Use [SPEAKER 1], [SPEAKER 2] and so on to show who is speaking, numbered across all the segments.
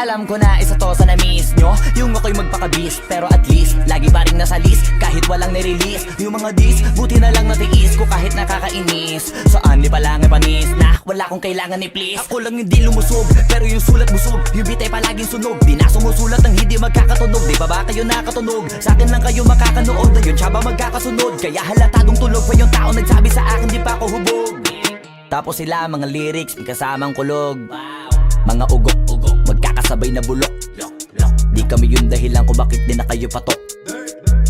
[SPEAKER 1] Alam ko na isa to sa na-miss nyo, yung ako'y magpakabis. Pero at least, lagi pa rin nasa list kahit walang nirelease. Yung mga dis, buti na lang natiis ko kahit nakakainis. Saan di palang panis na wala kong kailangan ni please. Ako lang hindi lumusog, pero yung sulat busog. Yung bitay palaging sunog, di na sumusulat ang hindi magkakatunog. Di ba ba kayo nakatunog? Sa akin lang kayo makakanood, ayun siya ba magkakasunod? Kaya halatadong tulog pa yung tao nagsabi sa akin di pa ako hubog. Tapos sila mga lyrics, may kasamang kulog. Mga ugok-ugok, magkakasabay na bulok. Di kami yung dahilan kung bakit di na kayo patok.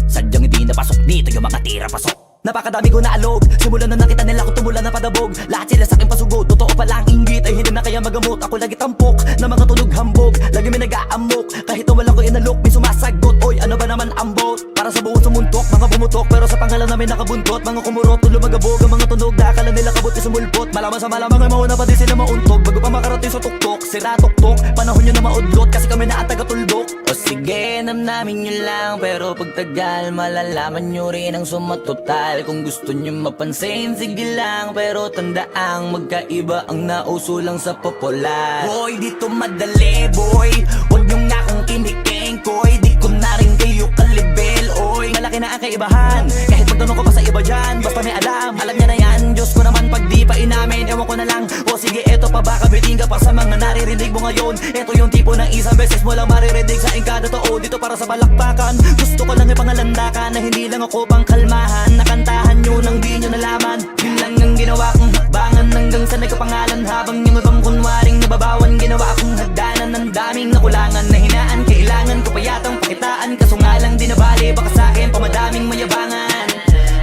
[SPEAKER 1] Sadyang hindi napasok dito yung mga tira pasok. Napakadami ko na alog, simulan na nakita nila ko tumula na padabog. Lahat sila sa akin pasugod, totoo pala ang inggit ay hindi na kaya magamot. Ako lagi tampok, na mga tunog hambog. Lagi may nag-aamok, kahit na walang ko inalok. May sumasagot, oy ano ba naman ang bot? Para sa buong sumuntok, mga bumutok. Pero sa pangalan namin nakabuntot. Mga kumurot, tulo magabog. Ang mga tunog na akala nila kabut isumulpot. Malaman sa malamang ay mauna pa din sila mauntog. Bago pa makarating sa tuktok, sira tuktok. Panahon nyo na maudlot, kasi kami na ang taga-tuldok. O sige, namnamin nyo lang, pero pagtagal malalaman nyo rin ang sumatotal. Kung gusto nyo mapansin, sige lang, pero tandaang magkaiba ang nauso lang sa popular. Boy, dito madali, boy. Huwag nyo nga akong kiniking, koy. Di ko na rin kayo kalibel, oy. Malaki na ang kaibahan, kahit magtanong ko pa sa iba dyan. Basta may alam niya na yan. Diyos ko naman pag di pa inamin, ewan ko na lang. O sige, eto pa ba kabiting ka pa sa mga naririnig mo ngayon. Eto yung tipo ng isang beses mo lang maririnig sa engkada totoo. Dito para sa balakbakan, gusto ko lang ipangalandakan na hindi lang ako pang kalmahan. Nakantahan nyo nang di nyo nalaman. Yun lang ang ginawa kong hakbangan hanggang sa nagkapangalan. Habang yung ibang kunwaring nababawan, ginawa akong hagdanan ng daming nakulangan na hinaan. Kailangan ko pa yatang pakitaan, kaso nga lang di nabali. Baka sa akin pamadaming mayabangan.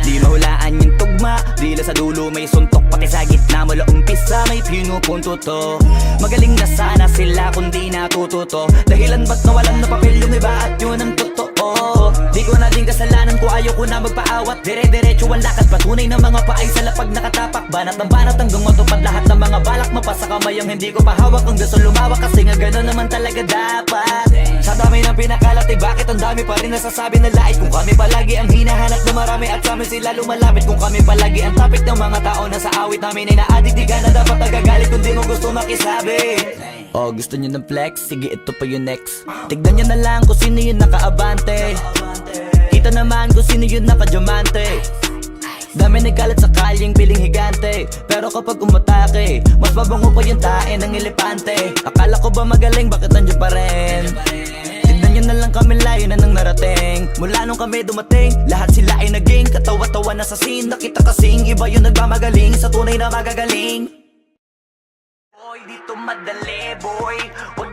[SPEAKER 1] Di mahulaan yung tugma, dila sa dulo may suntok. Pati sa gitna mula umpisa may pinupunto to. Magaling na sana sila kung di natututo. Dahilan ba't nawalan na papel yung iba at yun ang totoo. Di ko na din kasalanan ko, ayaw ko na magpaawat. Dire-diretso ang lakad, patunay ng mga paay sa lapag nakatapak. Banat ng banat hanggang matupad lahat ng mga balak. Mapasa kamay ang hindi ko pahawak. Ang gusto lumawak kasi nga gano'n naman talaga dapat. Sa dami ng pinakalat eh bakit ang dami pa rin nasasabi na lait. Kung kami palagi ang hinahanap na marami at sa amin sila lumalapit. Kung kami palagi ang topic ng mga tao na sa awit namin ay na-addict. Di ka na dapat nagagalit kung di mo gusto makisabi. Oh, gusto nyo ng flex? Sige, ito pa yung next. Tignan nyo na lang kung sino yung nakaabante. Kita naman kung sino yung nakadiamante. Dami nagkalat sa kalyeng piling higante. Pero kapag umatake, mas mabango pa yung tae ng elepante. Akala ko ba magaling, bakit nandiyan pa rin? Tignan nyo na lang kami, layo na nang narating. Mula nung kami dumating, lahat sila ay naging katawa-tawa na sa scene. Nakita kasing iba yung nagmamagaling sa tunay na magagaling. Boy, dito madali, boy. Huwag